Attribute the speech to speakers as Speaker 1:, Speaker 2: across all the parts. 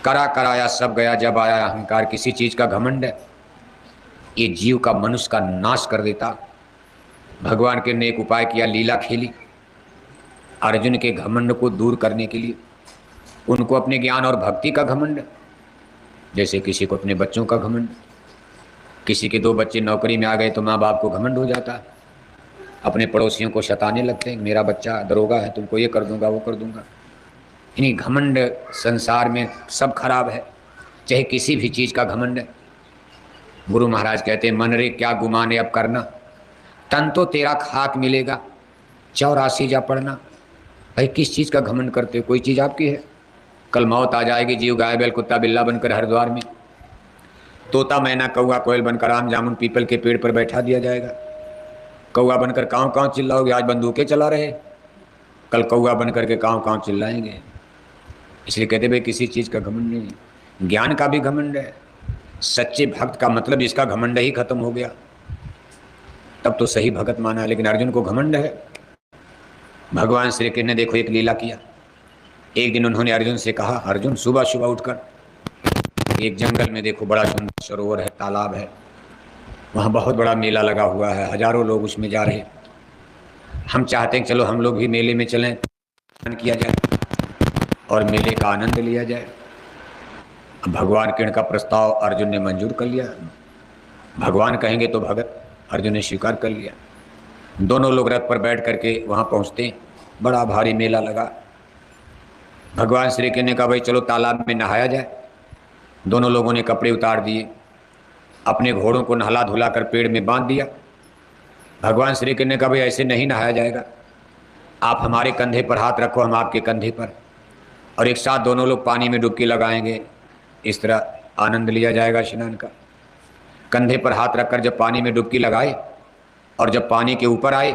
Speaker 1: करा कराया सब गया, जब आया अहंकार। किसी चीज का घमंड है, ये जीव का, मनुष्य का नाश कर देता। भगवान के ने एक उपाय किया, लीला खेली अर्जुन के घमंड को दूर करने के लिए। उनको अपने ज्ञान और भक्ति का घमंड, जैसे किसी को अपने बच्चों का घमंड। किसी के 2 बच्चे नौकरी में आ गए तो माँ बाप को घमंड हो जाता है, अपने पड़ोसियों को शताने लगते हैं, मेरा बच्चा दरोगा है, तुमको ये कर दूंगा वो कर दूंगा। इन्हीं घमंड संसार में सब खराब है, चाहे किसी भी चीज़ का घमंड है। गुरु महाराज कहते हैं, मन रे क्या गुमाने अब करना, तन तो तेरा खाक मिलेगा, 84 जा पढ़ना। भाई किस चीज़ का घमंड करते हो? कोई चीज़ आपकी है? कल मौत आ जाएगी, जीव गाय बैल कुत्ता बिल्ला बनकर हरिद्वार में, तोता मैना कौआ कोयल बनकर आम जामुन पीपल के पेड़ पर बैठा दिया जाएगा। कौआ बनकर काँव काँव चिल्लाओगे, आज बंदूकें चला रहे, कल कौआ बनकर के काँव काँव चिल्लाएंगे। इसलिए कहते भाई किसी चीज़ का घमंड नहीं। ज्ञान का भी घमंड है, सच्चे भक्त का मतलब इसका घमंड ही खत्म हो गया, तब तो सही भगत माना। लेकिन अर्जुन को घमंड है। भगवान श्री कृष्ण ने देखो एक लीला किया। एक दिन उन्होंने अर्जुन से कहा, अर्जुन सुबह सुबह उठकर एक जंगल में देखो, बड़ा सुंदर सरोवर है, तालाब है, वहाँ बहुत बड़ा मेला लगा हुआ है, हजारों लोग उसमें जा रहे हैं। हम चाहते हैं चलो हम लोग भी मेले में चलें, किया जाए और मेले का आनंद लिया जाए। भगवान कृष्ण का प्रस्ताव अर्जुन ने मंजूर कर लिया। भगवान कहेंगे तो भगत, अर्जुन ने स्वीकार कर लिया। दोनों लोग रथ पर बैठ करके वहाँ पहुँचते, बड़ा भारी मेला लगा। भगवान श्री कृष्ण ने कहा भाई चलो तालाब में नहाया जाए। दोनों लोगों ने कपड़े उतार दिए, अपने घोड़ों को नहला धुला कर पेड़ में बांध दिया। भगवान श्री कृष्ण ने कहा भाई ऐसे नहीं नहाया जाएगा, आप हमारे कंधे पर हाथ रखो, हम आपके कंधे पर, और एक साथ दोनों लोग पानी में डुबकी लगाएंगे, इस तरह आनंद लिया जाएगा स्नान का। कंधे पर हाथ रखकर जब पानी में डुबकी लगाए और जब पानी के ऊपर आए,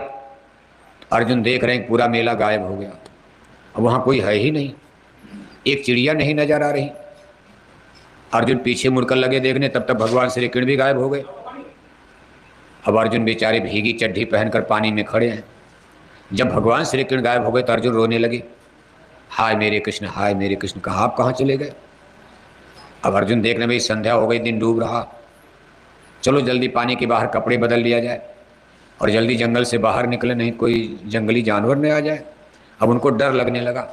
Speaker 1: अर्जुन देख रहे हैं पूरा मेला गायब हो गया। अब वहाँ कोई है ही नहीं, एक चिड़िया नहीं नजर आ रही। अर्जुन पीछे मुड़कर लगे देखने, तब तक भगवान श्री कृष्ण भी गायब हो गए। अब अर्जुन बेचारे भीगी चड्ढी पहनकर पानी में खड़े हैं। जब भगवान श्री कृष्ण गायब हो गए तो अर्जुन रोने लगे, हाय मेरे कृष्ण, हाय मेरे कृष्ण, कहाँ आप कहाँ चले गए? अब अर्जुन देख रहे भाई संध्या हो गई, दिन डूब रहा, चलो जल्दी पानी के बाहर कपड़े बदल लिया जाए और जल्दी जंगल से बाहर निकले, नहीं कोई जंगली जानवर न आ जाए। अब उनको डर लगने लगा।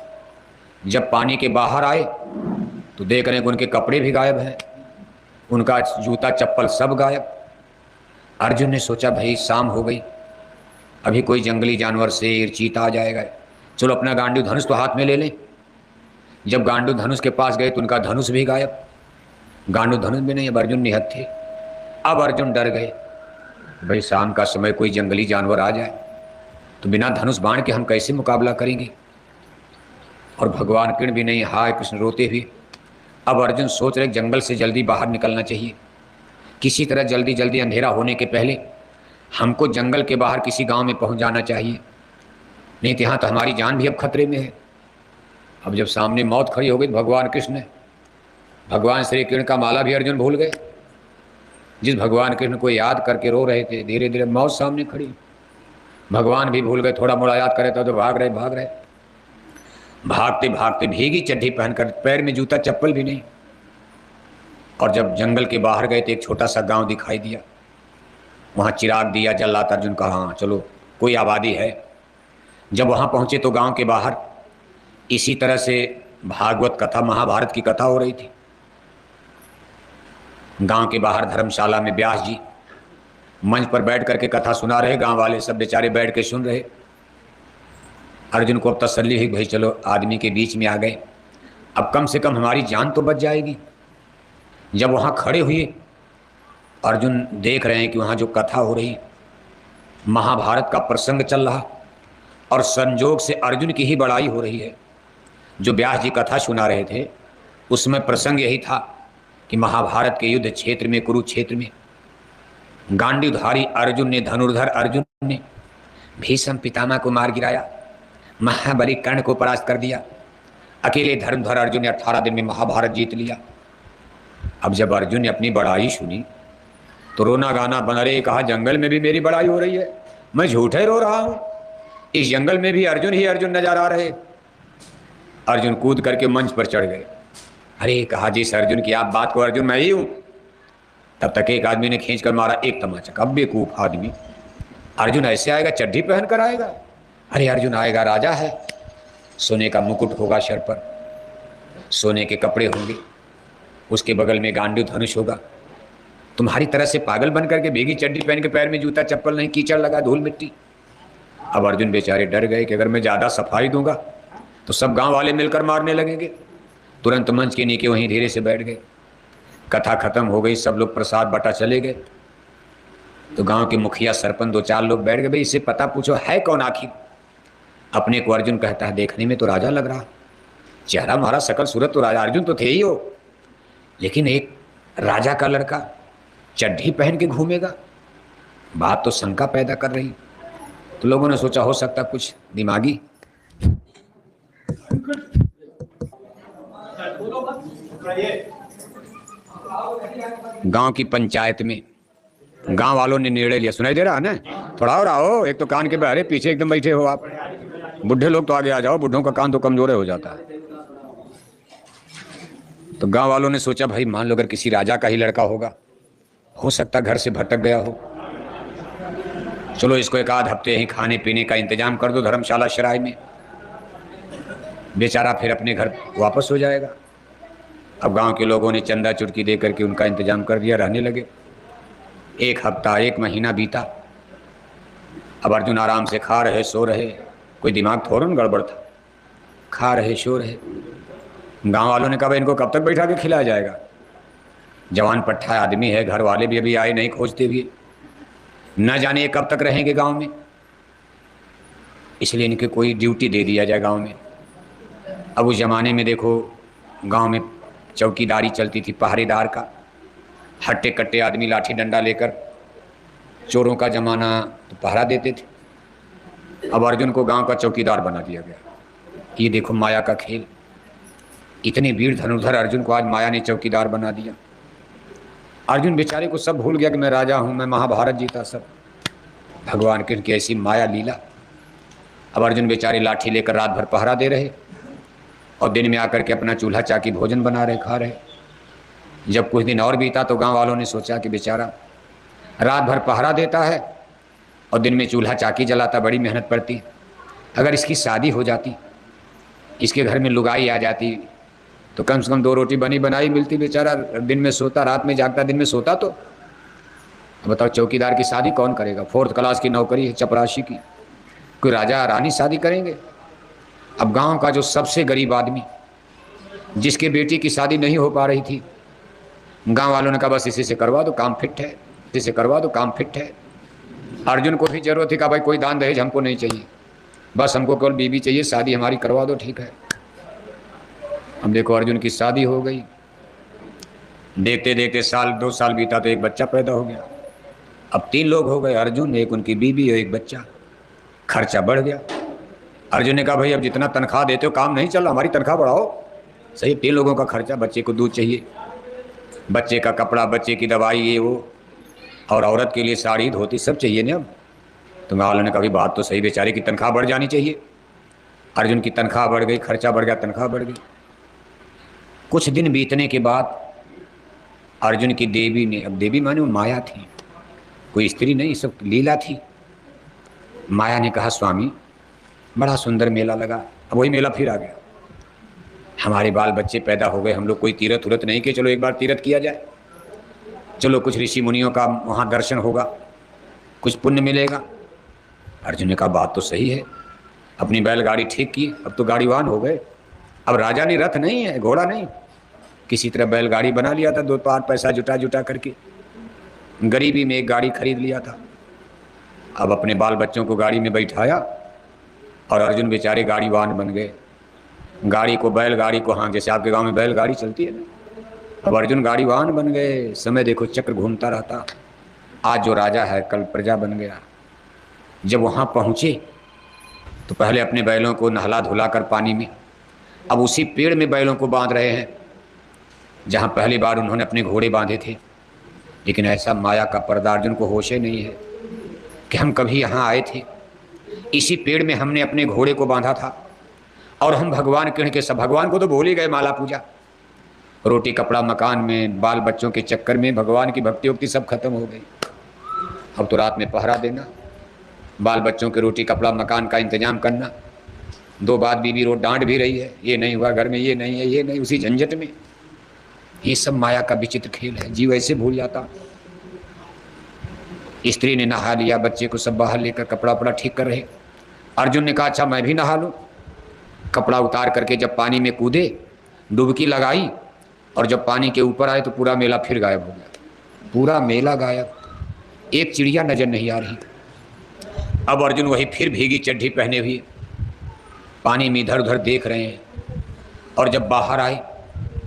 Speaker 1: जब पानी के बाहर आए तो देख रहे हैं कि उनके कपड़े भी गायब हैं, उनका जूता चप्पल सब गायब। अर्जुन ने सोचा भाई शाम हो गई, अभी कोई जंगली जानवर शेर चीता आ जाएगा, चलो अपना गांडू धनुष तो हाथ में ले लें। जब गांडू धनुष के पास गए तो उनका धनुष भी गायब, गांडू धनुष भी नहीं। अब अर्जुन निहत थे। अब अर्जुन डर गए, भाई शाम का समय कोई जंगली जानवर आ जाए तो बिना धनुष बाण के हम कैसे मुकाबला करेंगे? और भगवान कृष्ण भी नहीं, हाय कृष्ण रोते हुए। अब अर्जुन सोच रहे जंगल से जल्दी बाहर निकलना चाहिए, किसी तरह जल्दी जल्दी अंधेरा होने के पहले हमको जंगल के बाहर किसी गांव में पहुंच जाना चाहिए, नहीं तो यहाँ तो हमारी जान भी अब खतरे में है। अब जब सामने मौत खड़ी हो गई तो भगवान कृष्ण ने, भगवान श्री कृष्ण का माला भी अर्जुन भूल गए। जिस भगवान कृष्ण को याद करके रो रहे थे, धीरे धीरे मौत सामने खड़ी, भगवान भी भूल गए। थोड़ा मोड़ा याद करे तो भाग रहे भागते भागते भीगी चड्ढी पहनकर, पैर में जूता चप्पल भी नहीं। और जब जंगल के बाहर गए तो एक छोटा सा गांव दिखाई दिया, वहाँ चिराग दिया जल रहा था। अर्जुन कहा हाँ चलो कोई आबादी है। जब वहाँ पहुँचे तो गांव के बाहर इसी तरह से भागवत कथा, महाभारत की कथा हो रही थी। गांव के बाहर धर्मशाला में व्यास जी मंच पर बैठ करके कथा सुना रहे, गांव वाले सब बेचारे बैठ के सुन रहे। अर्जुन को अब तसल्ली हुई, भाई चलो आदमी के बीच में आ गए, अब कम से कम हमारी जान तो बच जाएगी। जब वहाँ खड़े हुए, अर्जुन देख रहे हैं कि वहाँ जो कथा हो रही, महाभारत का प्रसंग चल रहा और संजोग से अर्जुन की ही बड़ाई हो रही है। जो व्यास जी कथा सुना रहे थे उसमें प्रसंग यही था कि महाभारत के युद्ध क्षेत्र में, कुरुक्षेत्र में, गांडीवधारी अर्जुन ने, धनुर्धर अर्जुन ने भीष्म पितामह को मार गिराया, महाबली कर्ण को परास्त कर दिया। अकेले धर्मधर अर्जुन ने 18 दिन में महाभारत जीत लिया। अब जब अर्जुन ने अपनी बड़ाई सुनी तो रोना गाना बन रहे, कहा जंगल में भी मेरी बड़ाई हो रही है, मैं झूठे रो रहा हूँ, इस जंगल में भी अर्जुन ही अर्जुन नजर आ रहे। अर्जुन कूद करके मंच पर चढ़ गए, अरे कहा जिस अर्जुन की आप बात को अर्जुन मैं ही हूं। तब तक एक आदमी ने खींच कर मारा एक तमाचा। कब बेवकूफ आदमी, अर्जुन ऐसे आएगा चड्ढी पहन कर आएगा? अरे अर्जुन आएगा, राजा है, सोने का मुकुट होगा सर पर, सोने के कपड़े होंगे, उसके बगल में गांडू धनुष होगा। तुम्हारी तरह से पागल बन करके भीगी चड्डी पहन के पैर में जूता चप्पल नहीं, कीचड़ लगा, धूल मिट्टी। अब अर्जुन बेचारे डर गए कि अगर मैं ज़्यादा सफाई दूंगा तो सब गांव वाले मिलकर मारने लगेंगे। तुरंत मंच के नीचे वहीं धीरे से बैठ गए। कथा खत्म हो गई, सब लोग प्रसाद बटा चले गए। तो गांव के मुखिया सरपंच दो चार लोग बैठ गए, भाई इससे पता पूछो है कौन आखिर। अपने को अर्जुन कहता है देखने में तो राजा लग रहा, चेहरा मारा शकल सूरत तो राजा अर्जुन तो थे ही हो, लेकिन एक राजा का लड़का चड्ढी पहन के घूमेगा, बात तो शंका पैदा कर रही। तो लोगों ने सोचा हो सकता कुछ दिमागी। गांव की पंचायत में गांव वालों ने निर्णय लिया, सुनाई दे रहा है ना, थोड़ा और आओ, एक तो कान के बहरे पीछे एकदम बैठे हो आप, बुढ़े लोग तो आगे आ जाओ, बुढ़ों का कान तो कमजोर हो जाता है। तो गांव वालों ने सोचा भाई मान लो अगर किसी राजा का ही लड़का होगा, हो सकता घर से भटक गया हो, चलो इसको एक आध हफ्ते ही खाने पीने का इंतजाम कर दो धर्मशाला शराय में, बेचारा फिर अपने घर वापस हो जाएगा। अब गांव के लोगों ने चंदा चुटकी दे करके उनका इंतजाम कर दिया, रहने लगे। एक हफ्ता एक महीना बीता। अब अर्जुन आराम से खा रहे सो रहे, कोई दिमाग थोड़ा न गड़बड़ था, खा रहे सो रहे। गांव वालों ने कहा भाई इनको कब तक बैठा के खिलाया जाएगा, जवान पट्टा आदमी है, घर वाले भी अभी आए नहीं खोजते भी, न जाने ये कब तक रहेंगे गांव में, इसलिए इनके कोई ड्यूटी दे दिया जाए गांव में। अब उस जमाने में देखो गांव में चौकीदारी चलती थी, पहरेदार का, हट्टे कट्टे आदमी लाठी डंडा लेकर, चोरों का जमाना तो पहरा देते थे। अब अर्जुन को गांव का चौकीदार बना दिया गया। ये देखो माया का खेल, इतने वीर धनुर्धर अर्जुन को आज माया ने चौकीदार बना दिया। अर्जुन बेचारे को सब भूल गया कि मैं राजा हूं, मैं महाभारत जीता सब, भगवान की ऐसी माया लीला। अब अर्जुन बेचारे लाठी लेकर रात भर पहरा दे रहे और दिन में आकर के अपना चूल्हा चाकी भोजन बना रहे, खा रहे। जब कुछ दिन और बीता तो गांव वालों ने सोचा कि बेचारा रात भर पहरा देता है और दिन में चूल्हा चाकी जलाता, बड़ी मेहनत पड़ती, अगर इसकी शादी हो जाती, इसके घर में लुगाई आ जाती तो कम से कम 2 रोटी बनी बनाई मिलती, बेचारा दिन में सोता, रात में जागता, दिन में सोता। तो बताओ चौकीदार की शादी कौन करेगा, 4th क्लास की नौकरी है चपरासी की, कोई राजा रानी शादी करेंगे। अब गांव का जो सबसे गरीब आदमी जिसके बेटी की शादी नहीं हो पा रही थी, गांव वालों ने कहा बस इसी से करवा दो काम फिट है, इसी से करवा दो काम फिट है। अर्जुन को भी जरूरत थी, कहा भाई कोई दान दहेज हमको नहीं चाहिए, बस हमको केवल बीवी चाहिए, शादी हमारी करवा दो, ठीक है। अब देखो अर्जुन की शादी हो गई, देखते देखते साल 2 साल बीता तो एक बच्चा पैदा हो गया। अब 3 लोग हो गए, अर्जुन, एक उनकी बीवी और एक बच्चा। खर्चा बढ़ गया। अर्जुन ने कहा भाई अब जितना तनख्वाह देते हो काम नहीं चल रहा, हमारी तनख्वाह बढ़ाओ। सही, 3 लोगों का खर्चा, बच्चे को दूध चाहिए, बच्चे का कपड़ा, बच्चे की दवाई, ये वो, और औरत के लिए साड़ी धोती सब चाहिए ना। अब तो गाँव वालों ने कहा बात तो सही, बेचारे की तनख्वाह बढ़ जानी चाहिए। अर्जुन की तनख्वाह बढ़ गई, खर्चा बढ़ गया, तनख्वाह बढ़ गई। कुछ दिन बीतने के बाद अर्जुन की देवी ने, अब देवी माने वो माया थी, कोई स्त्री नहीं, सब लीला थी। माया ने कहा स्वामी बड़ा सुंदर मेला लगा, अब वही मेला फिर आ गया, हमारे बाल बच्चे पैदा हो गए, हम लोग कोई तीरथ उरथ नहीं कि चलो एक बार तीरथ किया जाए, चलो कुछ ऋषि मुनियों का वहाँ दर्शन होगा, कुछ पुण्य मिलेगा। अर्जुन ने कहा बात तो सही है। अपनी बैलगाड़ी ठीक की, अब तो गाड़ीवान हो गए, अब राजा ने रथ नहीं है, घोड़ा नहीं, किसी तरह बैलगाड़ी बना लिया था, 2 पैसा जुटा करके गरीबी में एक गाड़ी खरीद लिया था। अब अपने बाल बच्चों को गाड़ी में बैठाया और अर्जुन बेचारे गाड़ीवान बन गए। गाड़ी को, बैलगाड़ी को, हाँ जैसे आपके गांव में बैलगाड़ी चलती है ना, अब अर्जुन गाड़ीवान बन गए। समय देखो चक्र घूमता रहता, आज जो राजा है कल प्रजा बन गया। जब वहाँ पहुँचे तो पहले अपने बैलों को नहला धुला कर पानी में, अब उसी पेड़ में बैलों को बांध रहे हैं जहाँ पहली बार उन्होंने अपने घोड़े बांधे थे। लेकिन ऐसा माया का पर्दा अर्जुन को होश ही नहीं है कि हम कभी यहाँ आए थे, इसी पेड़ में हमने अपने घोड़े को बांधा था और हम भगवान किण के सब, भगवान को तो भूल ही गए, माला पूजा, रोटी कपड़ा मकान में, बाल बच्चों के चक्कर में भगवान की भक्ति उक्ति सब खत्म हो गई। अब तो रात में पहरा देना, बाल बच्चों के रोटी कपड़ा मकान का इंतजाम करना, दो बात बीवी रोज डांट भी रही है, ये नहीं हुआ घर में, ये नहीं है, ये नहीं, उसी झंझट में। ये सब माया का विचित्र खेल है, जीव ऐसे भूल जाता। स्त्री ने नहा लिया, बच्चे को सब बाहर लेकर कपड़ा वपड़ा ठीक कर रहे। अर्जुन ने कहा अच्छा मैं भी नहा लूं। कपड़ा उतार करके जब पानी में कूदे, डुबकी लगाई, और जब पानी के ऊपर आए तो पूरा मेला फिर गायब हो गया। पूरा मेला गायब, एक चिड़िया नजर नहीं आ रही। अब अर्जुन वही फिर भीगी चड्ढी पहने हुए पानी में इधर उधर देख रहे हैं। और जब बाहर आए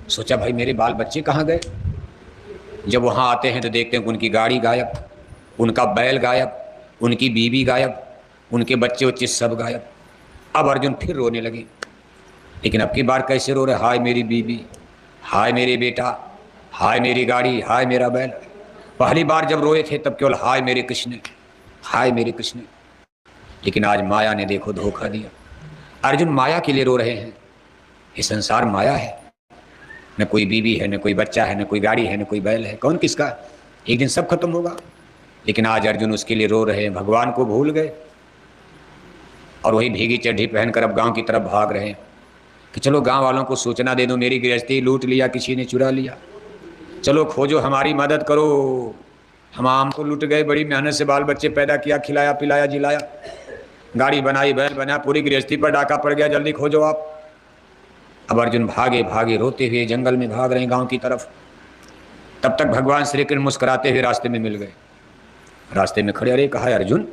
Speaker 1: सोचा भाई मेरे बाल बच्चे कहाँ गए। जब वहाँ आते हैं तो देखते हैं कि उनकी गाड़ी गायब, उनका बैल गायब, उनकी बीवी गायब, उनके बच्चे बच्चे सब गायब। अब अर्जुन फिर रोने लगे, लेकिन अब की बार कैसे रो रहे, हाय मेरी बीवी, हाय मेरे बेटा, हाय मेरी गाड़ी, हाय मेरा बैल। पहली बार जब रोए थे तब केवल हाय मेरे कृष्ण, हाय मेरे कृष्ण। लेकिन आज माया ने देखो धोखा दिया। अर्जुन माया के लिए रो रहे हैं। ये संसार माया है, न कोई बीवी है, न कोई बच्चा है, न कोई गाड़ी है, न कोई बैल है, कौन किसका। एक दिन सब खत्म होगा। लेकिन आज अर्जुन उसके लिए रो रहे हैं, भगवान को भूल गए और वही भीगी चड्ढी पहनकर अब गांव की तरफ भाग रहे हैं कि चलो गांव वालों को सूचना दे दो मेरी गृहस्थी लूट लिया, किसी ने चुरा लिया, चलो खोजो, हमारी मदद करो, हम आम को लूट गए, बड़ी मेहनत से बाल बच्चे पैदा किया, खिलाया पिलाया जिलाया, गाड़ी बनाई बैल बना, पूरी गृहस्थी पर डाका पड़ गया, जल्दी खोजो आप। अब अर्जुन भागे भागे रोते हुए जंगल में भाग रहे हैं गांव की तरफ। तब तक भगवान श्री कृष्ण मुस्कुराते हुए रास्ते में मिल गए। रास्ते में खड़े, अरे कहा अर्जुन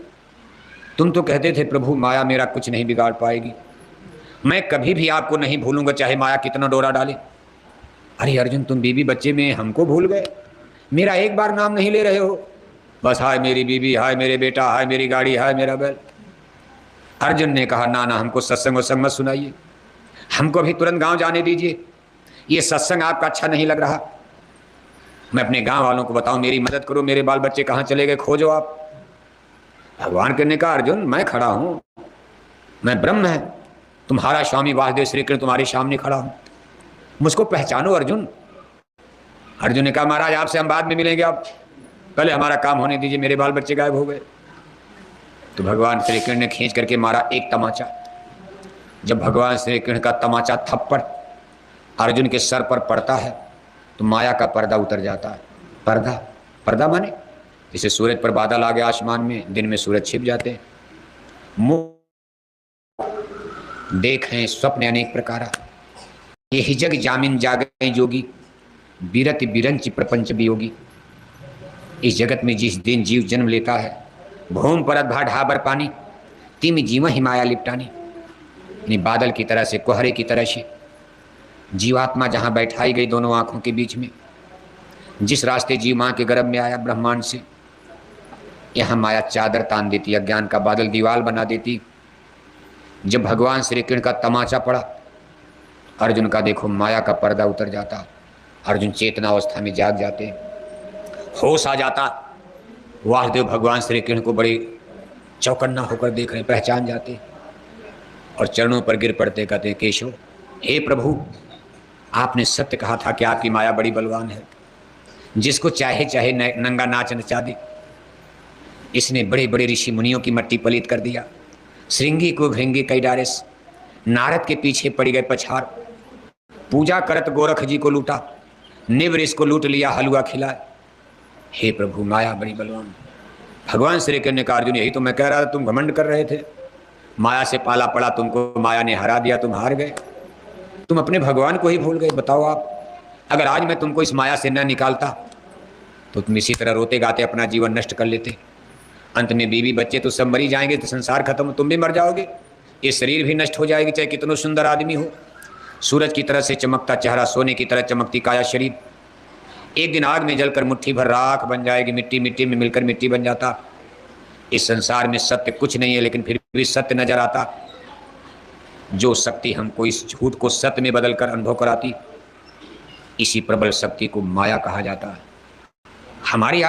Speaker 1: तुम तो कहते थे प्रभु माया मेरा कुछ नहीं बिगाड़ पाएगी, मैं कभी भी आपको नहीं भूलूंगा चाहे माया कितना डोरा डाले। अरे अर्जुन तुम बीवी बच्चे में हमको भूल गए, मेरा एक बार नाम नहीं ले रहे हो, बस हाय मेरी बीवी, हाय मेरे बेटा, हाय मेरी गाड़ी, हाय मेरा बैल। अर्जुन ने कहा ना ना हमको सत्संग वत्संग मत सुनाइए, हमको अभी तुरंत गांव जाने दीजिए, ये सत्संग आपका अच्छा नहीं लग रहा। मैं अपने गांव वालों को बताऊं मेरी मदद करो, मेरे बाल बच्चे कहाँ चले गए, खोजो आप। भगवान कहने का अर्जुन मैं खड़ा हूं, मैं ब्रह्म है, तुम्हारा स्वामी वासुदेव श्री कृष्ण तुम्हारे सामने खड़ा हूं, मुझको पहचानो अर्जुन। अर्जुन ने कहा महाराज आपसे हम बाद में मिलेंगे, आप पहले हमारा काम होने दीजिए, मेरे बाल बच्चे गायब हो गए। तो भगवान श्री कृष्ण ने खींच करके मारा एक तमाचा। जब भगवान श्री कृष्ण का तमाचा थप्पड़ अर्जुन के सर पर पड़ता है तो माया का पर्दा उतर जाता है। पर्दा, पर्दा माने जैसे सूरज पर बादल आ गया आसमान में, दिन में सूरज छिप जाते हैं। देखें स्वप्न अनेक प्रकारा, यही जग जामिन जागे जोगी, बिरति बिरंच प्रपंच वियोगी। इस जगत में जिस दिन जीव जन्म लेता है, भूम परत भा ढाबर पानी, तिम जीव हिमाया लिपटानी। यानी बादल की तरह से, कोहरे की तरह से जीवात्मा जहाँ बैठाई गई दोनों आंखों के बीच में, जिस रास्ते जीव माँ के गर्भ में आया ब्रह्मांड से, यहाँ माया चादर तान देती, अज्ञान का बादल दीवाल बना देती। जब भगवान श्री कृष्ण का तमाचा पड़ा, अर्जुन का देखो माया का पर्दा उतर जाता, अर्जुन चेतना अवस्था में जाग जाते, होश आ जाता। वासुदेव भगवान श्री कृष्ण को बड़े चौकन्ना होकर देख रहे, पहचान जाते और चरणों पर गिर पड़ते, कहते केशव हे प्रभु आपने सत्य कहा था कि आपकी माया बड़ी बलवान है, जिसको चाहे चाहे नंगा नाच नचा दे। इसने बड़े बड़े ऋषि मुनियों की मट्टी पलीत कर दिया, श्रृंगी को भृंगी कई डारेस, नारद के पीछे पड़ गए पछाड़, पूजा करत गोरख जी को लूटा, निवृष को लूट लिया हलवा खिलाए। हे प्रभु माया बड़ी बलवान। भगवान श्री कृष्ण ने कहा अर्जुन यही तो मैं कह रहा था, तुम घमंड कर रहे थे, माया से पाला पड़ा तुमको माया ने हरा दिया, तुम हार गए, तुम अपने भगवान को ही भूल गए। बताओ आप, अगर आज मैं तुमको इस माया से न निकालता तो तुम इसी तरह रोते गाते अपना जीवन नष्ट कर लेते। अंत में बीवी बच्चे तो सब मरी जाएंगे, तो संसार खत्म, तुम भी मर जाओगे, ये शरीर भी नष्ट हो जाएगी, चाहे कितना सुंदर आदमी हो। सूरज की तरह से चमकता चेहरा, सोने की तरह चमकती काया शरीर, एक दिन आग में जलकर मुट्ठी भर राख बन जाएगी, मिट्टी मिट्टी में मिलकर मिट्टी बन जाता। इस संसार में सत्य कुछ नहीं है, लेकिन फिर भी सत्य नजर आता। जो शक्ति हमको इस झूठ को सत्य में बदलकर अनुभव कराती, इसी प्रबल शक्ति को माया कहा जाता है। हमारी